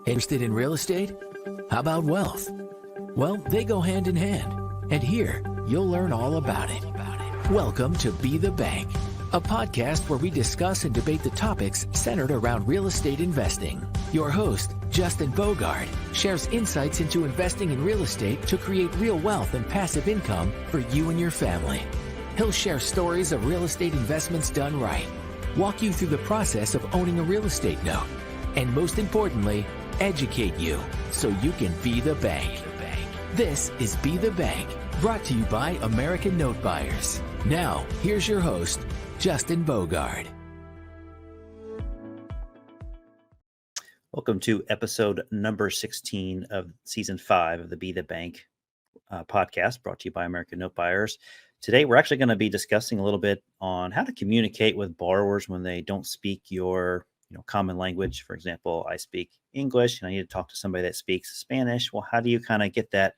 Interested in real estate? How about wealth? Well, they go hand in hand. And here, you'll learn all about it. Welcome to Be the Bank, a podcast where we discuss and debate the topics centered around real estate investing. Your host, Justin Bogard, shares insights into investing in real estate to create real wealth and passive income for you and your family. He'll share stories of real estate investments done right, walk you through the process of owning a real estate note, and most importantly, educate you so you can be the bank. This is Be the Bank, brought to you by American Note Buyers. Now, here's your host, Justin Bogard. Welcome to episode number 16 of season 5 of the Be the Bank podcast, brought to you by American Note Buyers. Today, we're actually going to be discussing a little bit on how to communicate with borrowers when they don't speak your common language. For example, I speak English and I need to talk to somebody that speaks Spanish. Well, how do you kind of get that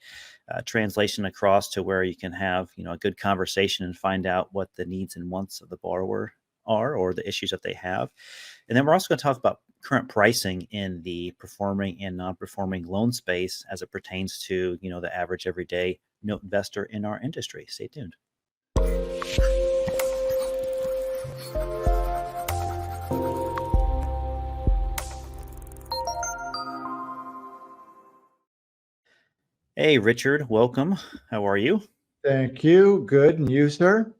translation across to where you can have, a good conversation and find out what the needs and wants of the borrower are or the issues that they have? And then we're also going to talk about current pricing in the performing and non-performing loan space as it pertains to, the average everyday note investor in our industry. Stay tuned. Hey, Richard, welcome. How are you? Thank you. Good. And you, sir?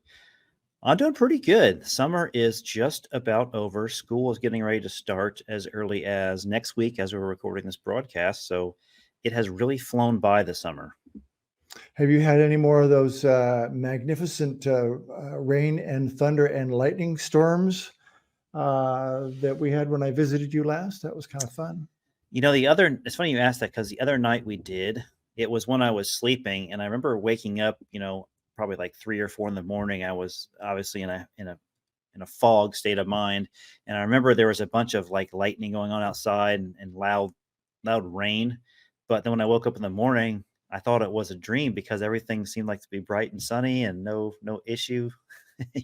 I'm doing pretty good. Summer is just about over. School is getting ready to start as early as next week as we're recording this broadcast. So it has really flown by the summer. Have you had any more of those magnificent rain and thunder and lightning storms that we had when I visited you last? That was kind of fun. It's funny you asked that because the other night we did. It was when I was sleeping, and I remember waking up, probably like 3 or 4 in the morning. I was obviously in a fog state of mind, and I remember there was a bunch of like lightning going on outside and loud rain. But then when I woke up in the morning, I thought it was a dream because everything seemed like to be bright and sunny and no issue,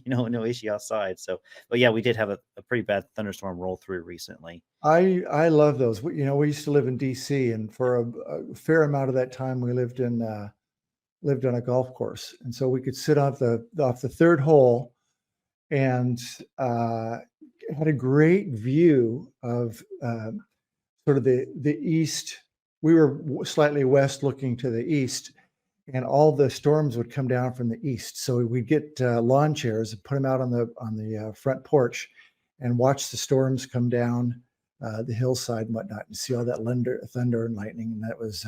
no issue outside. So, but yeah, we did have a pretty bad thunderstorm roll through recently. I love those. We used to live in DC, and for a fair amount of that time, we lived on a golf course, and so we could sit off the third hole, and had a great view of sort of the east. We were slightly west, looking to the east, and all the storms would come down from the east. So we'd get lawn chairs and put them out on the front porch, and watch the storms come down the hillside and whatnot, and see all that thunder and lightning. And that was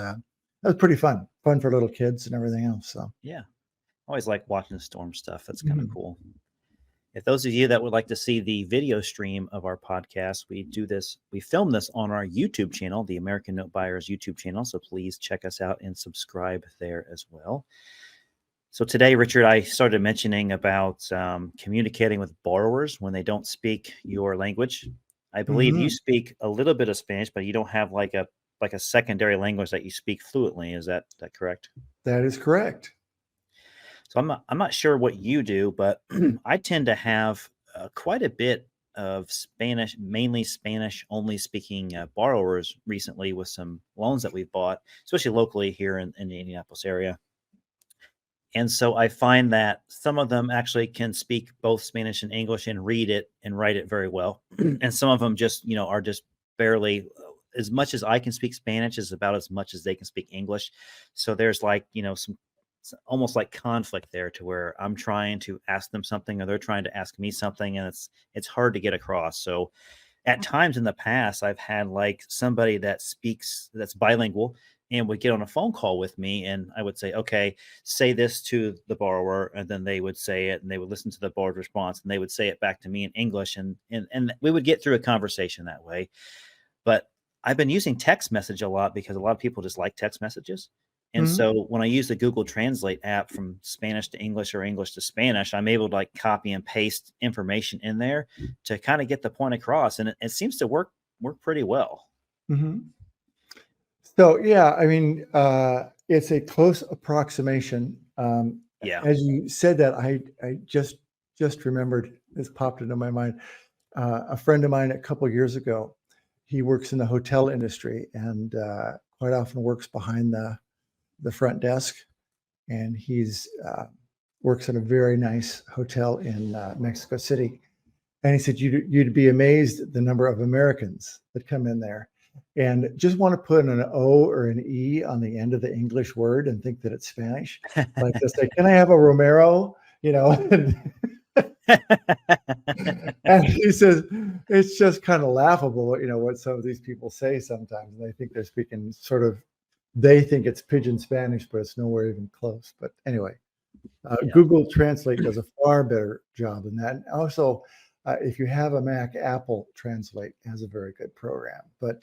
pretty fun for little kids and everything else. So yeah, I always like watching storm stuff. That's kind of cool. If those of you that would like to see the video stream of our podcast, we film this on our YouTube channel, the American Note Buyers YouTube channel. So please check us out and subscribe there as well. So today, Richard, I started mentioning about communicating with borrowers when they don't speak your language. I believe you speak a little bit of Spanish, but you don't have like a secondary language that you speak fluently. Is that correct? That is correct. So I'm not sure what you do, but I tend to have quite a bit of Spanish, mainly Spanish only speaking borrowers recently with some loans that we've bought, especially locally here in the Indianapolis area. And so I find that some of them actually can speak both Spanish and English and read it and write it very well. And some of them just, are just barely, as much as I can speak Spanish is about as much as they can speak English. So there's like, some almost like conflict there to where I'm trying to ask them something or they're trying to ask me something, and it's hard to get across. So at times in the past, I've had like somebody that's bilingual and would get on a phone call with me, and I would say, okay, say this to the borrower, and then they would say it, and they would listen to the borrower's response, and they would say it back to me in English, and we would get through a conversation that way. But I've been using text message a lot because a lot of people just like text messages. And so when I use the Google Translate app from Spanish to English or English to Spanish, I'm able to like copy and paste information in there to kind of get the point across. And it seems to work pretty well. Mm-hmm. So, yeah, I mean, it's a close approximation. As you said that, I just remembered, this popped into my mind. A friend of mine a couple of years ago, he works in the hotel industry and quite often works behind the front desk. And he's works in a very nice hotel in Mexico City. And he said, you'd be amazed at the number of Americans that come in there and just want to put an O or an E on the end of the English word and think that it's Spanish. Like they'll say, can I have a Romero? You know, and he says, it's just kind of laughable, you know, what some of these people say sometimes. And they think they're speaking they think it's pidgin Spanish, but it's nowhere even close. But anyway, Google Translate does a far better job than that. And also, if you have a Mac, Apple Translate has a very good program. But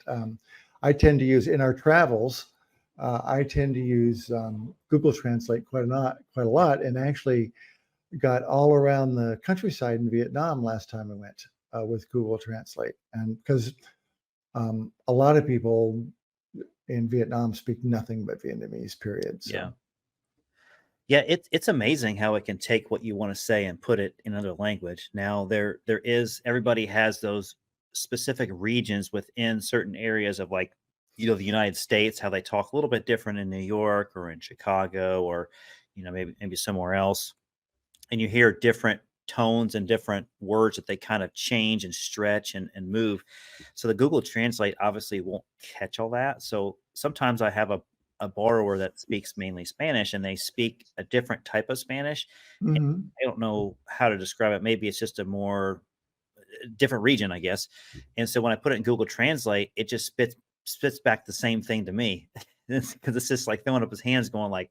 I tend to use, in our travels, I tend to use Google Translate quite a lot, and actually got all around the countryside in Vietnam last time I went with Google Translate. And because a lot of people in Vietnam speak nothing but Vietnamese, period. So. Yeah, it's amazing how it can take what you want to say and put it in another language. Now everybody has those specific regions within certain areas of, like, the United States, how they talk a little bit different in New York or in Chicago, or maybe somewhere else. And you hear different tones and different words that they kind of change and stretch and move. So the Google Translate obviously won't catch all that. So sometimes I have a borrower that speaks mainly Spanish, and they speak a different type of Spanish. Mm-hmm. I don't know how to describe it. Maybe it's just a more different region, I guess. And so when I put it in Google Translate, it just spits back the same thing to me, because it's just like throwing up his hands going like,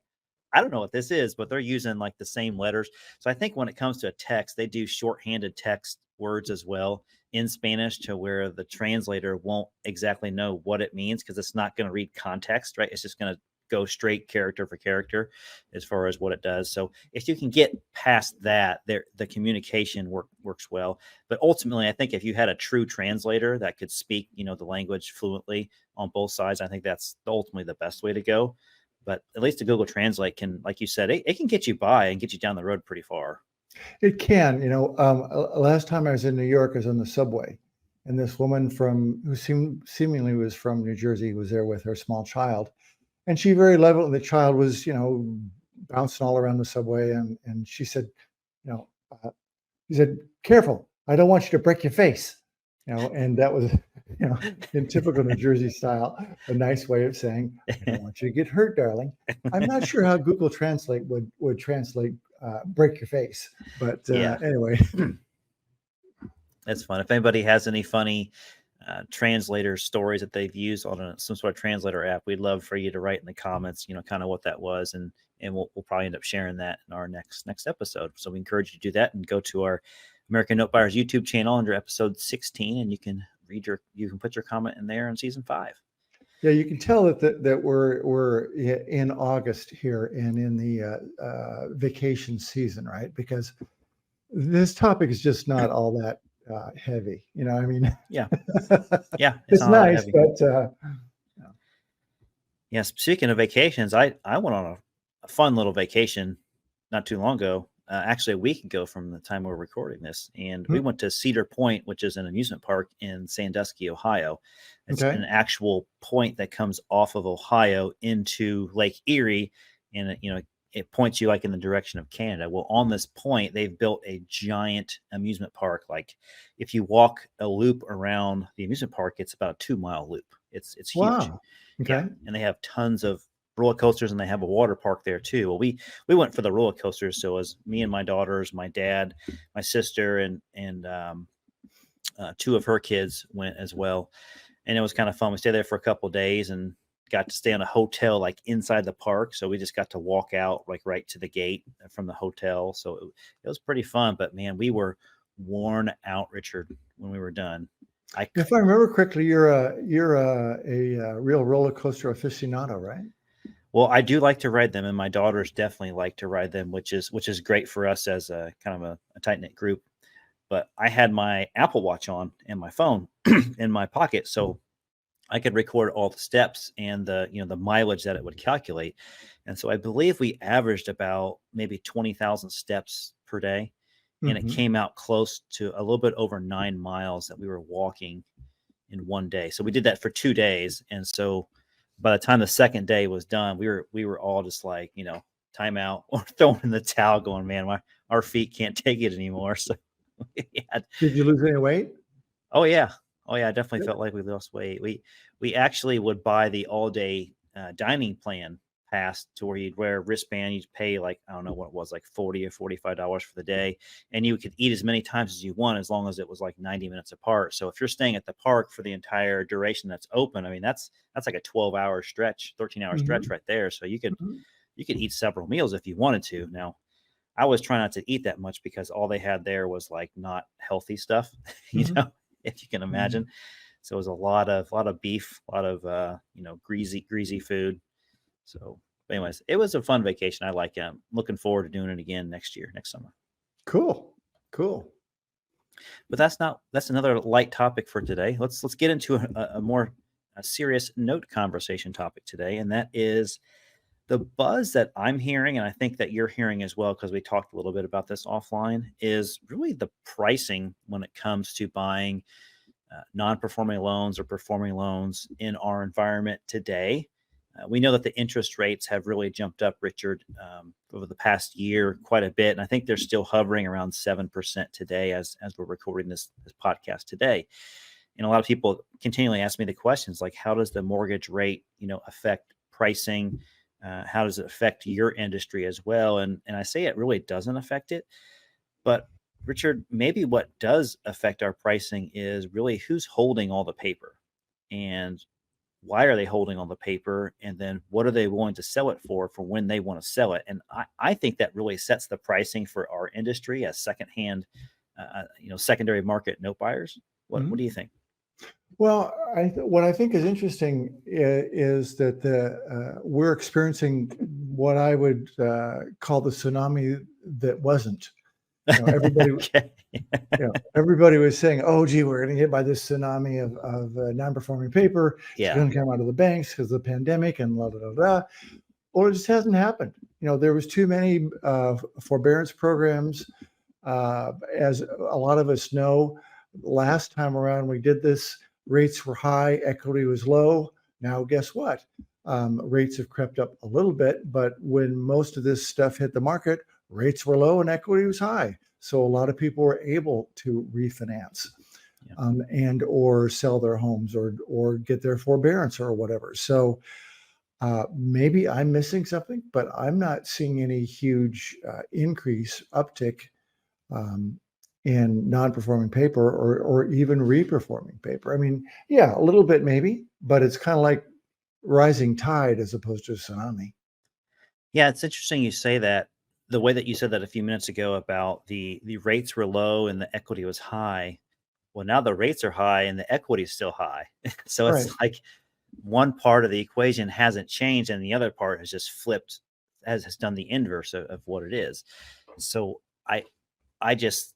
I don't know what this is, but they're using like the same letters. So I think when it comes to a text, they do shorthanded text words as well in Spanish, to where the translator won't exactly know what it means, because it's not going to read context, right? It's just going to go straight character for character as far as what it does. So if you can get past that, the communication works well. But ultimately, I think if you had a true translator that could speak, the language fluently on both sides, I think that's ultimately the best way to go. But at least the Google Translate can, like you said, it can get you by and get you down the road pretty far. It can, last time I was in New York, I was on the subway, and this woman who seemingly was from New Jersey was there with her small child. And she very level, the child was, bouncing all around the subway. And she said, he said, careful, I don't want you to break your face. And that was, in typical New Jersey style, a nice way of saying, I don't want you to get hurt, darling. I'm not sure how Google Translate would translate break your face. But anyway. That's fun. If anybody has any funny translator stories that they've used on some sort of translator app, we'd love for you to write in the comments, kind of what that was. And we'll probably end up sharing that in our next episode. So we encourage you to do that and go to our American Note Buyers YouTube channel under episode 16, and you can put your comment in there in season 5. Yeah, you can tell that we're in August here and in the vacation season, right? Because this topic is just not all that heavy. I mean, yeah, it's nice, but yeah. Speaking of vacations, I went on a fun little vacation not too long ago. Actually, a week ago from the time we're recording this, and we went to Cedar Point, which is an amusement park in Sandusky, Ohio. It's an actual point that comes off of Ohio into Lake Erie, and it points you like in the direction of Canada. Well, on this point, they've built a giant amusement park. Like if you walk a loop around the amusement park, it's about a 2-mile loop. It's huge. Wow. Okay. Yeah, and they have tons of roller coasters, and they have a water park there too. Well, we went for the roller coasters. So it was me and my daughters, my dad, my sister, and 2 of her kids went as well. And it was kind of fun. We stayed there for a couple of days and got to stay in a hotel like inside the park. So we just got to walk out like right to the gate from the hotel. So it was pretty fun. But man, we were worn out, Richard, when we were done. If I remember correctly, you're a real roller coaster aficionado, right? Well, I do like to ride them, and my daughters definitely like to ride them, which is great for us as a kind of a tight knit group. But I had my Apple Watch on and my phone in my pocket, so I could record all the steps and the mileage that it would calculate. And so I believe we averaged about maybe 20,000 steps per day, and it came out close to a little bit over 9 miles that we were walking in one day. So we did that for 2 days. And so by the time the second day was done, we were all just like, time out or throwing in the towel going, man, our feet can't take it anymore. So Did you lose any weight? oh yeah. Oh yeah. I definitely Good. felt like we lost weight. We actually would buy the all day dining plan pass to where you'd wear a wristband. You'd pay like, I don't know what it was, like $40 or $45 for the day. And you could eat as many times as you want, as long as it was like 90 minutes apart. So if you're staying at the park for the entire duration that's open, I mean, that's like a 12-hour stretch, 13-hour stretch right there. So you could eat several meals if you wanted to. Now, I was trying not to eat that much because all they had there was like not healthy stuff, if you can imagine. So it was a lot of beef, a lot of greasy food. So, but anyways, it was a fun vacation. I like it. I'm looking forward to doing it again next summer. Cool. But that's another light topic for today. Let's get into a more serious note conversation topic today, and that is the buzz that I'm hearing, and I think that you're hearing as well, because we talked a little bit about this offline, is really the pricing when it comes to buying non-performing loans or performing loans in our environment today. We know that the interest rates have really jumped up, Richard, over the past year quite a bit. And I think they're still hovering around 7% today as we're recording this podcast today. And a lot of people continually ask me the questions like, how does the mortgage rate, affect pricing? How does it affect your industry as well? And I say it really doesn't affect it. But Richard, maybe what does affect our pricing is really who's holding all the paper, and why are they holding all the paper, and then what are they willing to sell it for when they want to sell it. And I think that really sets the pricing for our industry as secondhand, secondary market note buyers. What do you think? Well, what I think is interesting is that we're experiencing what I would call the tsunami that wasn't. Everybody, Okay. everybody was saying, "Oh, gee, we're going to get by this tsunami of non-performing paper. It's going to come out of the banks because of the pandemic and blah, blah, blah, blah." Well, it just hasn't happened. There was too many forbearance programs. As a lot of us know, last time around we did this, rates were high, equity was low. Now, guess what? Rates have crept up a little bit, but when most of this stuff hit the market, rates were low and equity was high. So a lot of people were able to refinance and or sell their homes or get their forbearance or whatever. So maybe I'm missing something, but I'm not seeing any huge uptick in non-performing paper or even reperforming paper. I mean, yeah, a little bit maybe, but it's kind of like rising tide as opposed to a tsunami. Yeah, it's interesting you say that. The way that you said that a few minutes ago about the rates were low and the equity was high. Well, now the rates are high and the equity is still high. So Right. it's like one part of the equation hasn't changed and the other part has just flipped, has done the inverse of what it is. So I just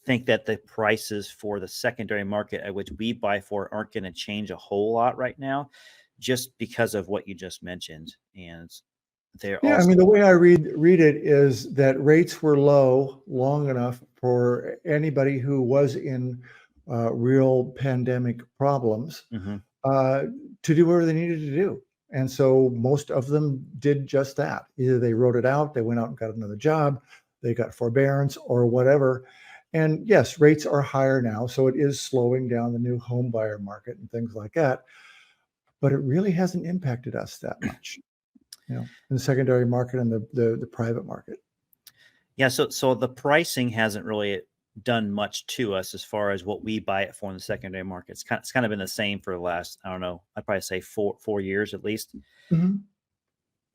think that the prices for the secondary market at which we buy for aren't going to change a whole lot right now, just because of what you just mentioned. And they're Yeah, also, I mean, the way I read it is that rates were low long enough for anybody who was in real pandemic problems to do whatever they needed to do. And so most of them did just that. Either they wrote it out, they went out and got another job, they got forbearance or whatever. And yes, rates are higher now, so it is slowing down the new home buyer market and things like that. But it really hasn't impacted us that much, in the secondary market and the private market. Yeah, so the pricing hasn't really done much to us as far as what we buy it for in the secondary market. It's kind of been the same for the last, I don't know, I'd probably say four years at least.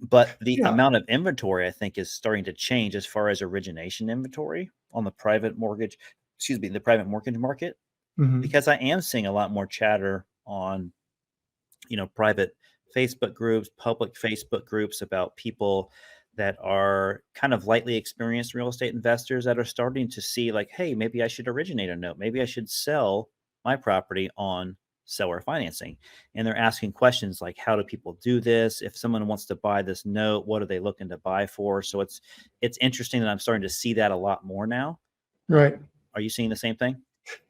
But the Yeah. amount of inventory, I think, is starting to change as far as origination inventory on the private mortgage market, because I am seeing a lot more chatter on, private Facebook groups, public Facebook groups about people that are kind of lightly experienced real estate investors that are starting to see like, hey, maybe I should originate a note. Maybe I should sell my property on seller financing. And they're asking questions like, how do people do this? If someone wants to buy this note, what are they looking to buy for? So it's interesting that I'm starting to see that a lot more now. Right. Are you seeing the same thing?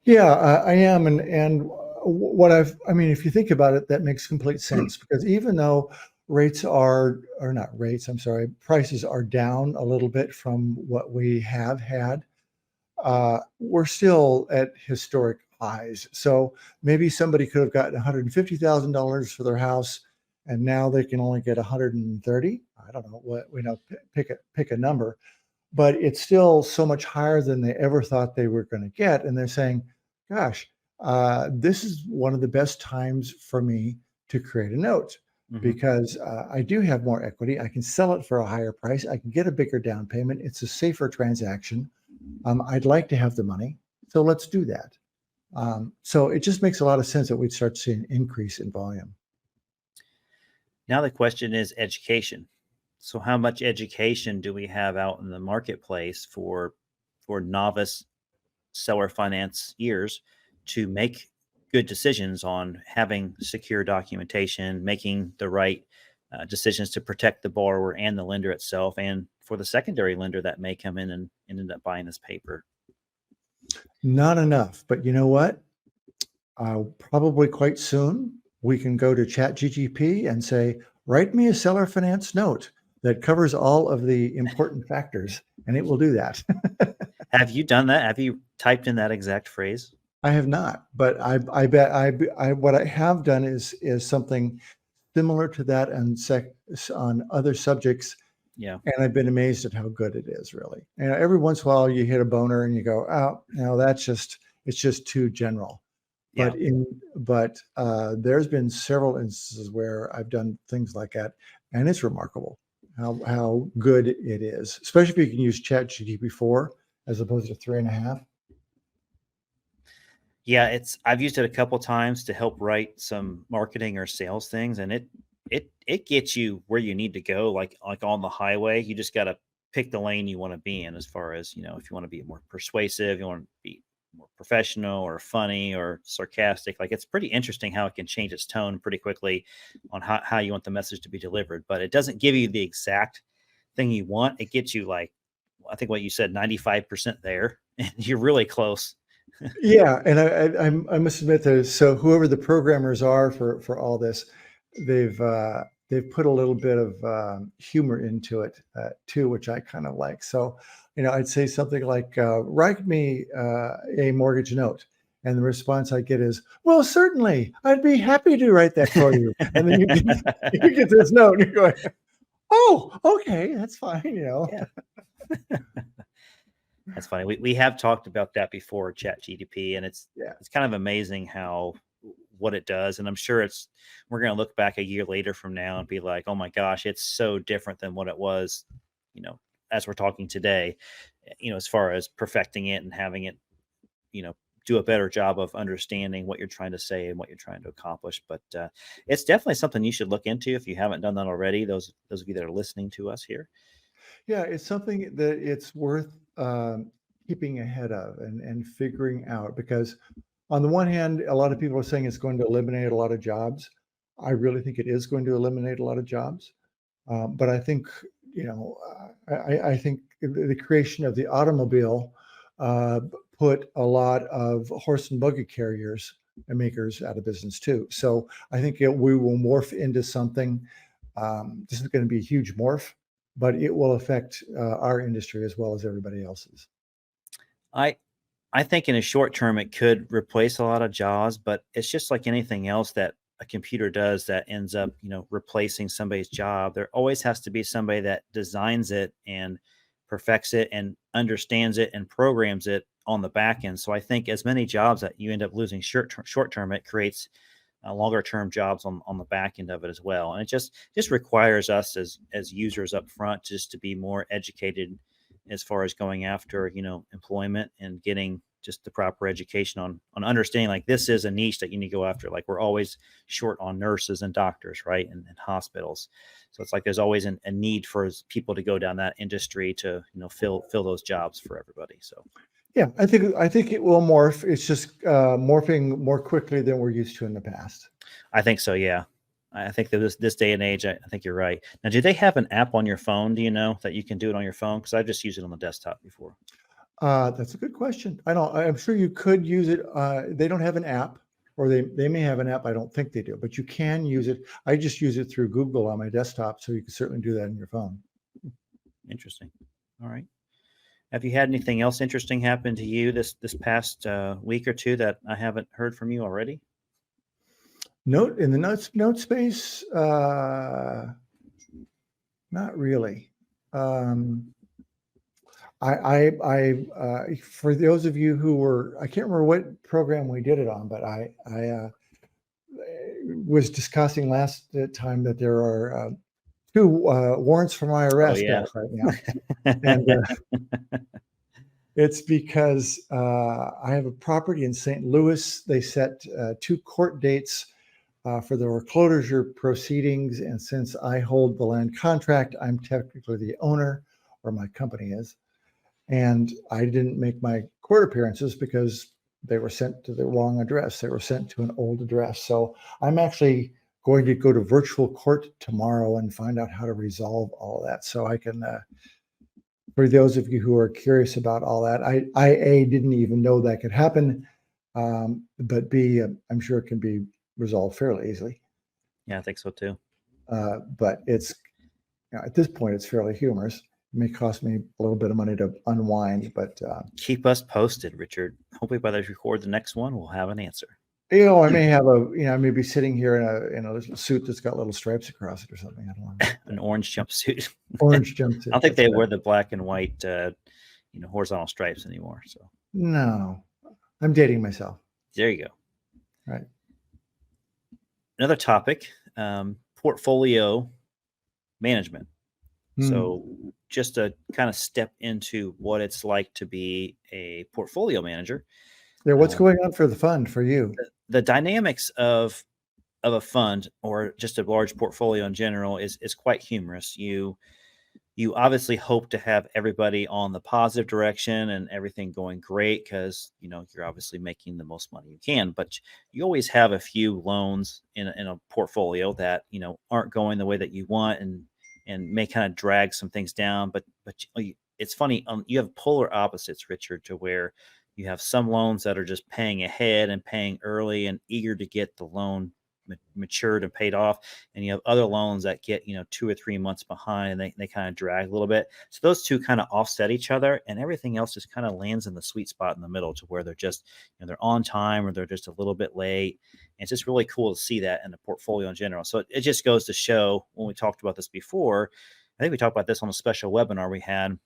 Yeah, I am. And I mean, if you think about it, that makes complete sense because even though or not rates, I'm sorry, prices are down a little bit from what we have had, we're still at historic highs. So maybe somebody could have gotten $150,000 for their house, and now they can only get 130. I don't know what pick a number, but it's still so much higher than they ever thought they were going to get. And they're saying, "Gosh, this is one of the best times for me to create a note." Hmm. Because I do have more equity. I can sell it for a higher price. I can get a bigger down payment. It's a safer transaction. I'd like to have the money, so let's do that. So it just makes a lot of sense that we'd start to see an increase in volume. Now the question is education. So how much education do we have out in the marketplace for novice seller financiers to make good decisions on having secure documentation, making the right decisions to protect the borrower and the lender itself, and for the secondary lender that may come in and end up buying this paper? Not enough, but you know what? Probably quite soon we can go to ChatGPT and say, "Write me a seller finance note that covers all of the important factors," and it will do that. Have you done that? Have you typed in that exact phrase? I have not, but I bet what I have done is something similar to that and on other subjects, Yeah. and I've been amazed at how good it is, really. And every once in a while, you hit a boner and you go, "Oh, it's just too general." Yeah. There's been several instances where I've done things like that, and it's remarkable how good it is, especially if you can use ChatGPT 4 as opposed to 3.5. Yeah, I've used it a couple times to help write some marketing or sales things, and it gets you where you need to go, like on the highway. You just got to pick the lane you want to be in, as far as, if you want to be more persuasive, you want to be more professional or funny or sarcastic. Like, it's pretty interesting how it can change its tone pretty quickly on how you want the message to be delivered. But it doesn't give you the exact thing you want. It gets you, like, I think what you said, 95% there, and you're really close. Yeah, and I must admit that so whoever the programmers are for all this, they've put a little bit of humor into it too, which I kind of like. So, I'd say something like, "Write me a mortgage note," and the response I get is, "Well, certainly, I'd be happy to write that for you." And then you get this note, and you're going, "Oh, okay, that's fine." Yeah. That's funny. We have talked about that before, Chat GDP, and it's Yeah. it's kind of amazing how what it does. And I'm sure we're going to look back a year later from now and be like, oh my gosh, it's so different than what it was, you know, as we're talking today, as far as perfecting it and having it, you know, do a better job of understanding what you're trying to say and what you're trying to accomplish. But it's definitely something you should look into if you haven't done that already. Those of you that are listening to us here. Yeah, it's something that it's worth keeping ahead of and figuring out because, on the one hand, a lot of people are saying it's going to eliminate a lot of jobs. I really think it is going to eliminate a lot of jobs. But I think, I think the creation of the automobile uh, put a lot of horse and buggy carriers and makers out of business too. So I think we will morph into something. This is going to be a huge morph, but it will affect our industry as well as everybody else's. I I think in a short term it could replace a lot of jobs, but it's just like anything else that a computer does that ends up, replacing somebody's job. There always has to be somebody that designs it and perfects it and understands it and programs it on the back end. So I think as many jobs that you end up losing short term, it creates longer term jobs on the back end of it as well. And it just requires us as users up front just to be more educated as far as going after, employment and getting just the proper education on understanding, like, this is a niche that you need to go after. Like, we're always short on nurses and doctors, right, and hospitals. So it's like there's always a need for people to go down that industry to, fill those jobs for everybody. So Yeah, I think it will morph. It's just morphing more quickly than we're used to in the past. I think so. Yeah. I think that this day and age, I think you're right. Now, do they have an app on your phone? Do you know that you can do it on your phone? Because I've just used it on the desktop before. That's a good question. I'm sure you could use it. They don't have an app. or they may have an app. I don't think they do, but you can use it. I just use it through Google on my desktop, so you can certainly do that on your phone. Interesting. All right. Have you had anything else interesting happen to you this past week or two that I haven't heard from you already? Note in the note space, not really. For those of you who were, I can't remember what program we did it on, but I was discussing last time that there are 2 warrants from IRS out right now, and it's because I have a property in St. Louis. They set 2 court dates for the foreclosure proceedings, and since I hold the land contract, I'm technically the owner, or my company is. And I didn't make my court appearances because they were sent to the wrong address. They were sent to an old address. So I'm actually going to go to virtual court tomorrow and find out how to resolve all that. So I can, for those of you who are curious about all that, I A, didn't even know that could happen. But B, I'm sure it can be resolved fairly easily. Yeah, I think so too. But it's, at this point, it's fairly humorous. It may cost me a little bit of money to unwind, but keep us posted, Richard. Hopefully by the time we record the next one, we'll have an answer. I may have I may be sitting here in a little suit that's got little stripes across it or something. I don't know. An orange jumpsuit. Orange jumpsuit. I don't think they wear the black and white, horizontal stripes anymore. So no, I'm dating myself. There you go. Right. Another topic, portfolio management. So just to kind of step into what it's like to be a portfolio manager. Yeah, what's going on for the fund for you? The dynamics of a fund or just a large portfolio in general is quite humorous. You obviously hope to have everybody on the positive direction and everything going great because you're obviously making the most money you can, but you always have a few loans in a portfolio that aren't going the way that you want and may kind of drag some things down. But it's funny. You have polar opposites, Richard, to where you have some loans that are just paying ahead and paying early and eager to get the loan matured and paid off. And you have other loans that get, 2 or 3 months behind and they kind of drag a little bit. So those two kind of offset each other and everything else just kind of lands in the sweet spot in the middle to where they're just, they're on time or they're just a little bit late. And it's just really cool to see that in the portfolio in general. So it just goes to show when we talked about this before, I think we talked about this on a special webinar we had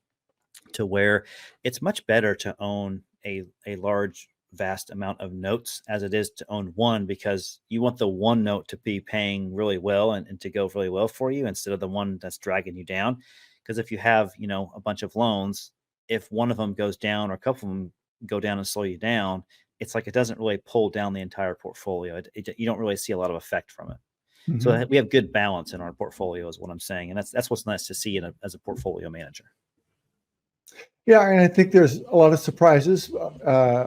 to where it's much better to own a large vast amount of notes as it is to own one, because you want the one note to be paying really well and to go really well for you instead of the one that's dragging you down. Because if you have, a bunch of loans, if one of them goes down or a couple of them go down and slow you down, it's like it doesn't really pull down the entire portfolio. You don't really see a lot of effect from it. Mm-hmm. So we have good balance in our portfolio is what I'm saying. And that's what's nice to see as a portfolio manager. Yeah, and I think there's a lot of surprises.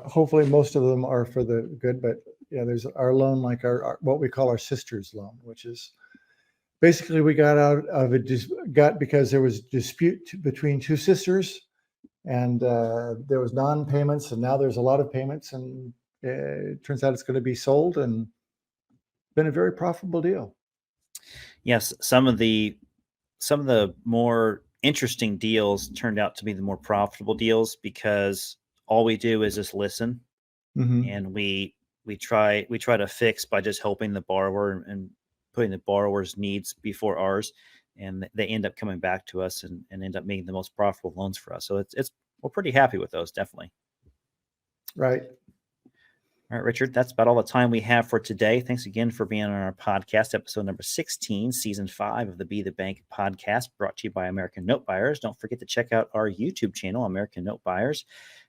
Hopefully, most of them are for the good. But there's our loan, like our what we call our sister's loan, which is basically we got out of it because there was dispute between 2 sisters, and there was non-payments, and now there's a lot of payments, and it turns out it's going to be sold, and been a very profitable deal. Yes, some of the more interesting deals turned out to be the more profitable deals because all we do is just listen, and we try to fix by just helping the borrower and putting the borrower's needs before ours, and they end up coming back to us and end up making the most profitable loans for us. So we're pretty happy with those, definitely. Right. All right, Richard, that's about all the time we have for today. Thanks again for being on our podcast, episode number 16, season 5 of the Be the Bank podcast, brought to you by American Note Buyers. Don't forget to check out our YouTube channel, American Note Buyers,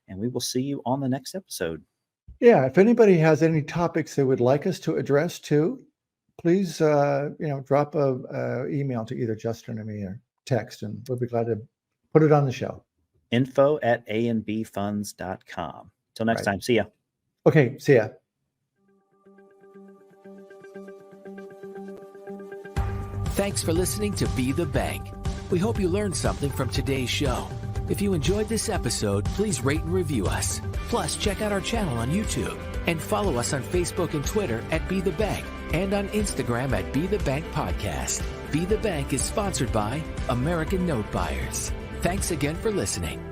and we will see you on the next episode. Yeah, if anybody has any topics they would like us to address too, please, drop a email to either Justin or me or text, and we'll be glad to put it on the show. info@andbfunds.com. Till next time, see ya. Okay, see ya. Thanks for listening to Be the Bank. We hope you learned something from today's show. If you enjoyed this episode, please rate and review us. Plus, check out our channel on YouTube. And follow us on Facebook and Twitter at Be The Bank and on Instagram at Be The Bank Podcast. Be The Bank is sponsored by American Note Buyers. Thanks again for listening.